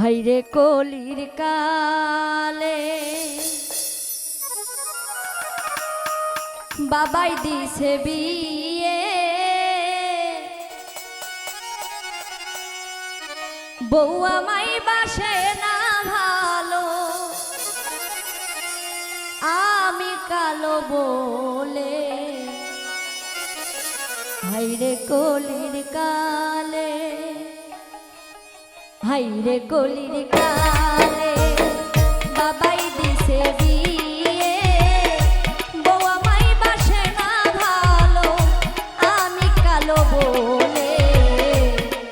হাইরে কলির কালে বাবাই দিছে বিয়ে, বউ আমায় বাসে না ভালো, আমি কালো বলে। হাইরে কলির কালে, হাইরে কলির কালে বাবাই দিছে বিয়ে, বউ আমায় বাসে না ভালো, আমি কালো বলে।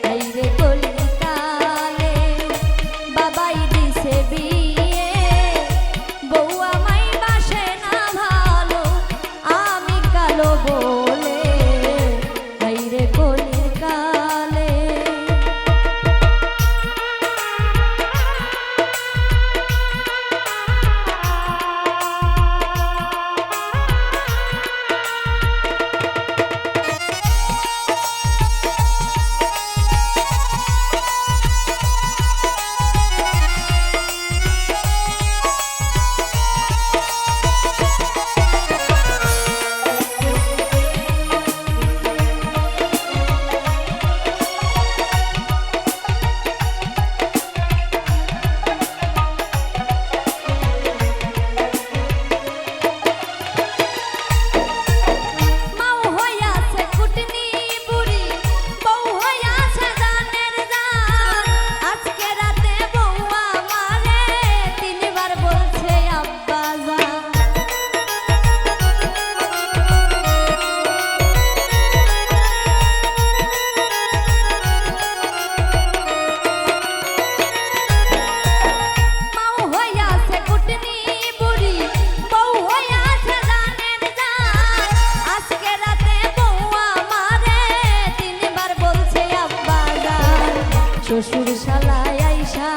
হাইরে কলির কালে বাবাই দিছে বিয়ে, বউ আমায় বাসে না ভালো, আমি কালো বলে। হাইরে কলির কালে শ্বশুর শালায় আইসা